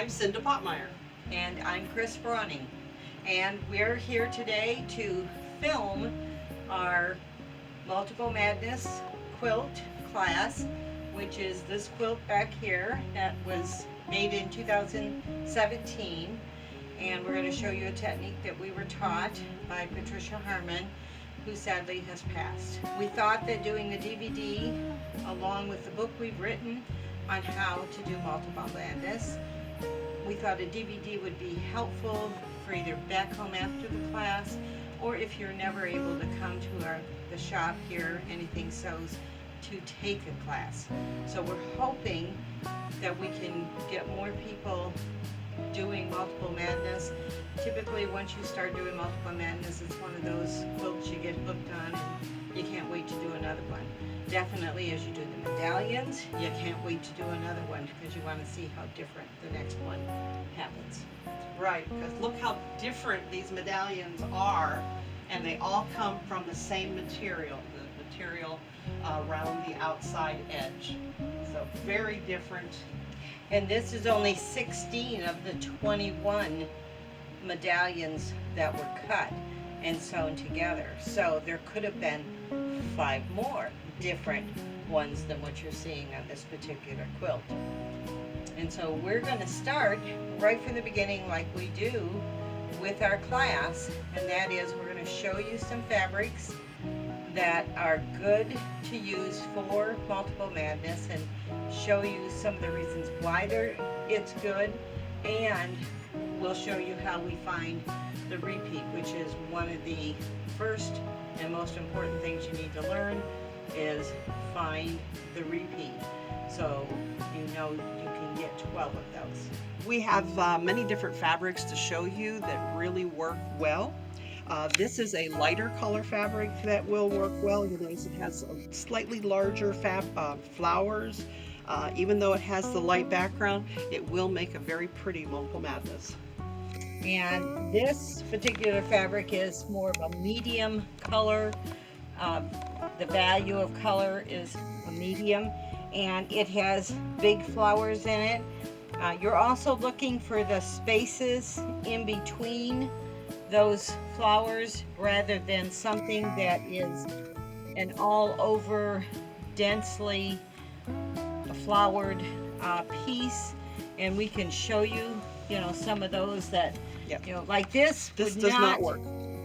I'm Cinda Potmeyer. And I'm Chris Brawning. And we're here today to film our Multiple Madness quilt class, which is this quilt back here that was made in 2017. And we're going to show you a technique that we were taught by Patricia Harmon, who sadly has passed. We thought that doing the DVD along with the book we've written on how to do multiple madness, we thought a DVD would be helpful for either back home after the class, or if you're never able to come to the shop here, Anything Sews, to take a class. So we're hoping that we can get more people doing multiple madness. Typically, once you start doing multiple madness, it's one of those quilts you get hooked on and you can't wait to do another one. Definitely, as you do the medallions, you can't wait to do another one because you want to see how different the next one happens. Right, because look how different these medallions are, and they all come from the same material, the material around the outside edge. So very different. And this is only 16 of the 21 medallions that were cut and sewn together. So there could have been 5 more different ones than what you're seeing on this particular quilt. And so we're going to start right from the beginning like we do with our class, and that is we're going to show you some fabrics that are good to use for multiple madness and show you some of the reasons why it's good, and we'll show you how we find the repeat, which is one of the first and most important things you need to learn is find the repeat, so you know you can get 12 of those. We have many different fabrics to show you that really work well. This is a lighter color fabric that will work well. You notice it has slightly larger flowers. Even though it has the light background, it will make a very pretty multiple madness. And this particular fabric is more of a medium color. The value of color is a medium, and it has big flowers in it. You're also looking for the spaces in between those flowers rather than something that is an all over densely flowered piece. And we can show you, some of those that, like this does not work.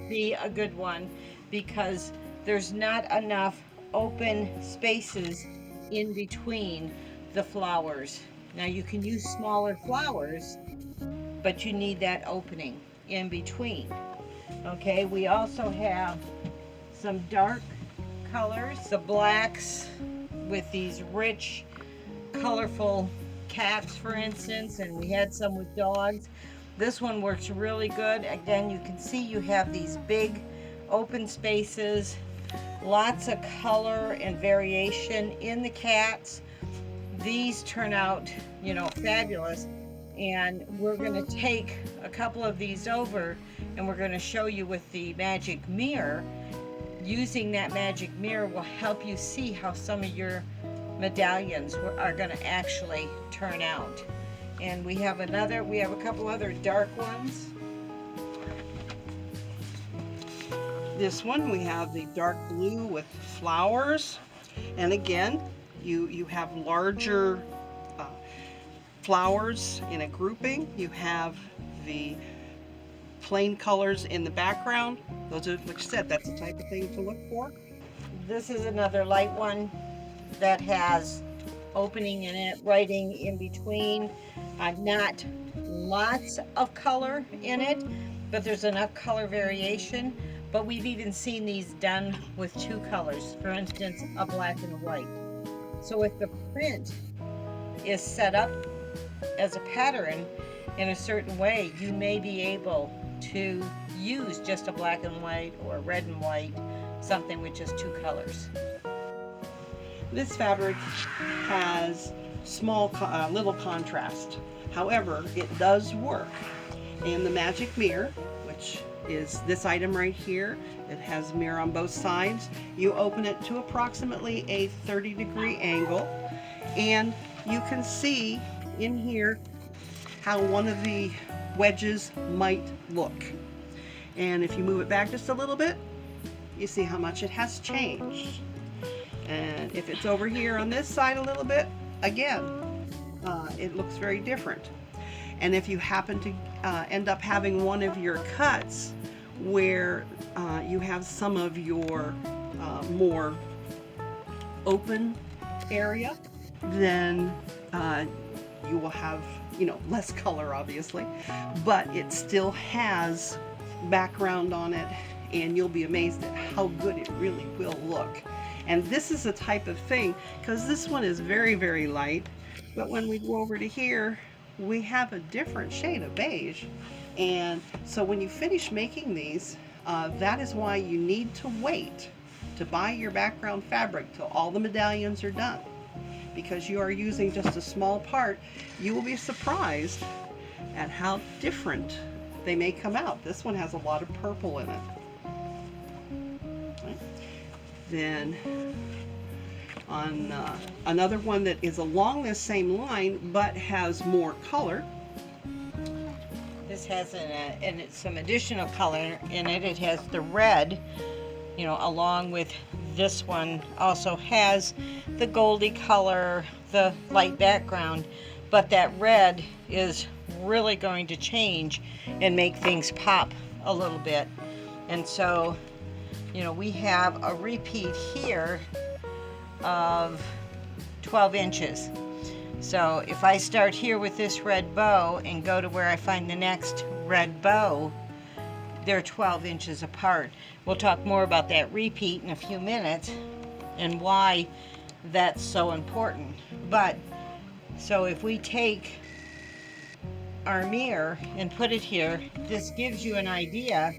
Be a good one because there's not enough open spaces in between the flowers. Now you can use smaller flowers, but you need that opening in between. Okay, we also have some dark colors, the blacks with these rich, colorful cats, for instance, and we had some with dogs. This one works really good. Again, you can see you have these big open spaces, lots of color and variation in the cats. These turn out, fabulous. And we're going to take a couple of these over and we're going to show you with the magic mirror. Using that magic mirror will help you see how some of your medallions are going to actually turn out. And we have a couple other dark ones. This one, we have the dark blue with flowers, and again you have larger flowers in a grouping. You have the plain colors in the background. Those are, like I said, that's the type of thing to look for. This is another light one that has opening in it, writing in between. Not lots of color in it, but there's enough color variation. But we've even seen these done with 2 colors, for instance, a black and a white. So if the print is set up as a pattern in a certain way, you may be able to use just a black and white or a red and white, something with just 2 colors. This fabric has little contrast. However, it does work. And the magic mirror, which is this item right here, it has a mirror on both sides. You open it to approximately a 30-degree angle, and you can see in here how one of the wedges might look. And if you move it back just a little bit, you see how much it has changed. And if it's over here on this side a little bit, again, it looks very different. And if you happen to end up having one of your cuts where you have some of your more open area, then you will have, you know, less color obviously, but it still has background on it, and you'll be amazed at how good it really will look. And this is a type of thing, because this one is very, very light, but when we go over to here, we have a different shade of beige. And so when you finish making these, that is why you need to wait to buy your background fabric till all the medallions are done, because you are using just a small part. You will be surprised at how different they may come out. This one has a lot of purple in it. Right. Then on another one that is along this same line but has more color. This has some additional color in it. It has the red, you know, along with this one also has the goldy color, the light background, but that red is really going to change and make things pop a little bit. And so, you know, we have a repeat here of 12 inches. So if I start here with this red bow and go to where I find the next red bow, they're 12 inches apart. We'll talk more about that repeat in a few minutes and why that's so important. But so if we take our mirror and put it here, this gives you an idea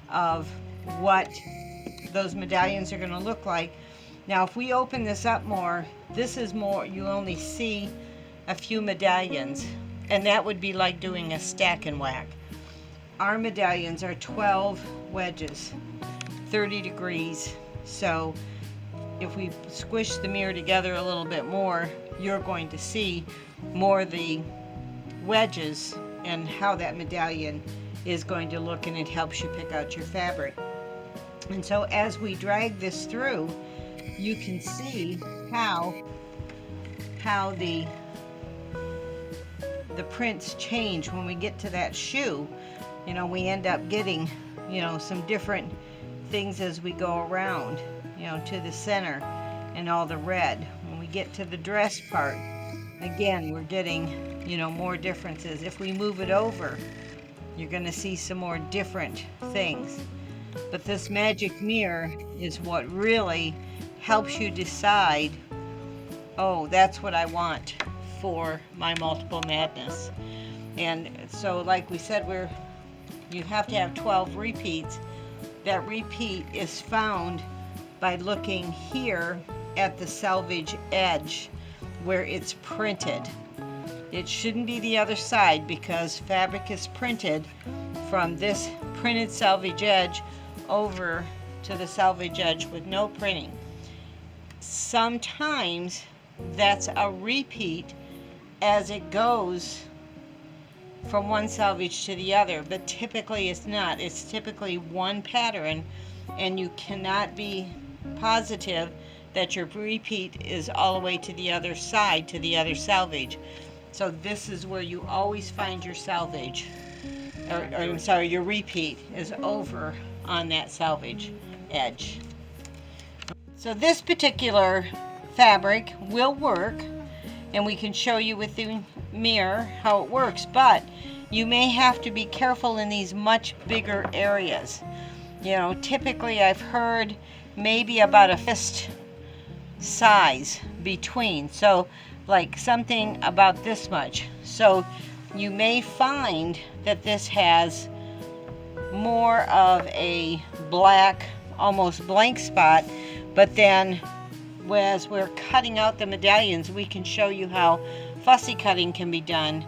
of what those medallions are going to look like. Now if we open this up more, this is more, you only see a few medallions, and that would be like doing a stack and whack. Our medallions are 12 wedges, 30 degrees. So if we squish the mirror together a little bit more, you're going to see more of the wedges and how that medallion is going to look, and it helps you pick out your fabric. And so as we drag this through, you can see how the prints change. When we get to that shoe, you know, we end up getting, you know, some different things as we go around, you know, to the center and all the red. When we get to the dress part, again, we're getting, you know, more differences. If we move it over, you're going to see some more different things. But this magic mirror is what really helps you decide, oh, that's what I want for my multiple madness. And so like we said, you have to have 12 repeats. That repeat is found by looking here at the selvage edge where it's printed. It shouldn't be the other side, because fabric is printed from this printed selvage edge over to the selvage edge with no printing. Sometimes that's a repeat as it goes from one selvage to the other, but typically it's not. It's typically one pattern, and you cannot be positive that your repeat is all the way to the other side, to the other selvage. So this is where you always find your selvage, or I'm sorry, your repeat is over on that selvage edge. So this particular fabric will work, and we can show you with the mirror how it works, but you may have to be careful in these much bigger areas. You know, typically I've heard maybe about a fist size between, so like something about this much. So you may find that this has more of a black, almost blank spot, but then as we're cutting out the medallions, we can show you how fussy cutting can be done,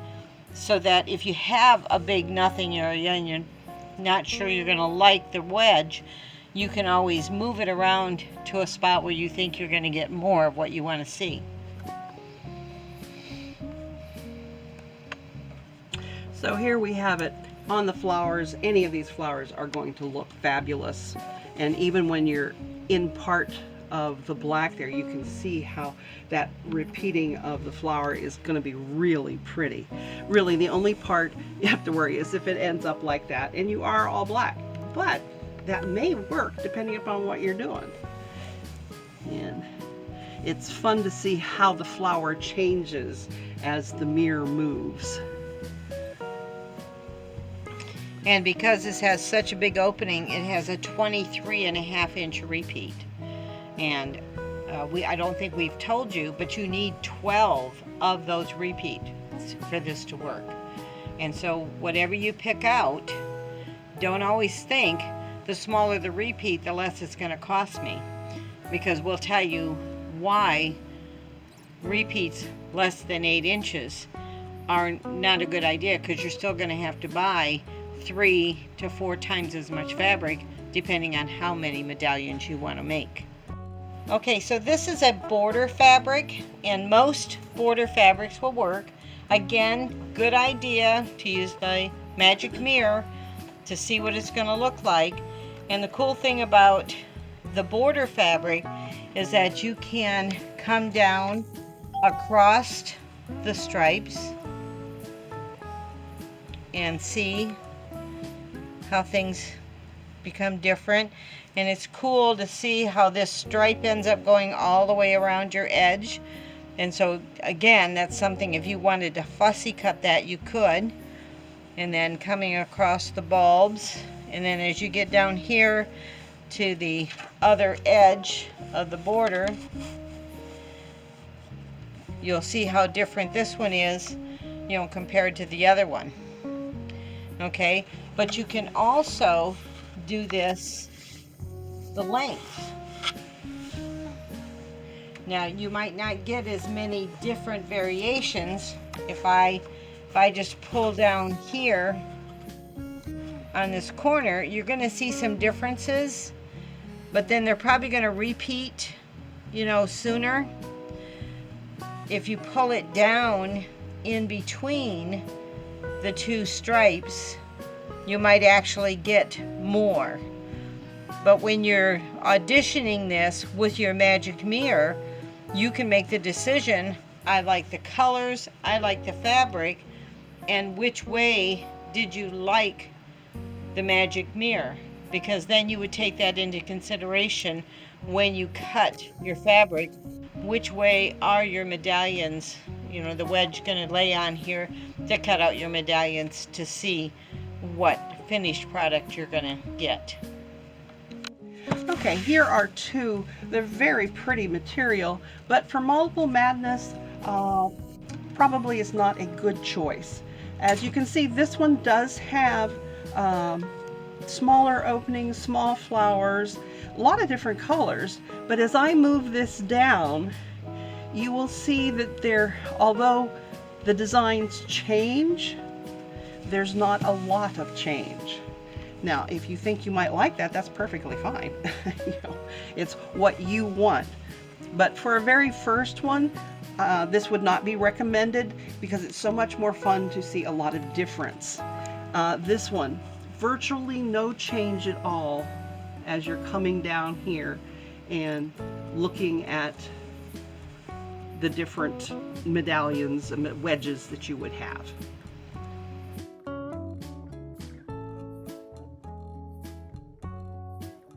so that if you have a big nothing area and you're not sure you're going to like the wedge, you can always move it around to a spot where you think you're going to get more of what you want to see. So here we have it on the flowers. Any of these flowers are going to look fabulous. And even when you're in part of the black there, you can see how that repeating of the flower is going to be really pretty. Really, the only part you have to worry is if it ends up like that and you are all black. But that may work depending upon what you're doing. And it's fun to see how the flower changes as the mirror moves. And because this has such a big opening, it has a 23.5-inch repeat. And I don't think we've told you, but you need 12 of those repeats for this to work. And so whatever you pick out, don't always think the smaller the repeat, the less it's going to cost me. Because we'll tell you why repeats less than 8 inches are not a good idea, because you're still going to have to buy 3 to 4 times as much fabric depending on how many medallions you want to make. Okay, so this is a border fabric, and most border fabrics will work. Again, good idea to use the magic mirror to see what it's going to look like. And the cool thing about the border fabric is that you can come down across the stripes and see how things become different. And it's cool to see how this stripe ends up going all the way around your edge. And so again, that's something, if you wanted to fussy cut that, you could. And then coming across the bulbs, and then as you get down here to the other edge of the border, you'll see how different this one is, you know, compared to the other one. Okay, but you can also do this the length. Now you might not get as many different variations. If I just pull down here on this corner, you're going to see some differences, but then they're probably going to repeat, you know, sooner. If you pull it down in between the two stripes, you might actually get more. But when you're auditioning this with your magic mirror, you can make the decision, I like the colors, I like the fabric, and which way did you like the magic mirror? Because then you would take that into consideration when you cut your fabric. Which way are your medallions, you know, the wedge going to lay on here to cut out your medallions to see what finished product you're going to get. Okay, here are two. They're very pretty material, but for Multiple Madness, probably is not a good choice. As you can see, this one does have smaller openings, small flowers, a lot of different colors, but as I move this down, you will see that although the designs change, there's not a lot of change. Now, if you think you might like that, that's perfectly fine. You know, it's what you want. But for a very first one, this would not be recommended because it's so much more fun to see a lot of difference. This one, virtually no change at all as you're coming down here and looking at the different medallions and wedges that you would have.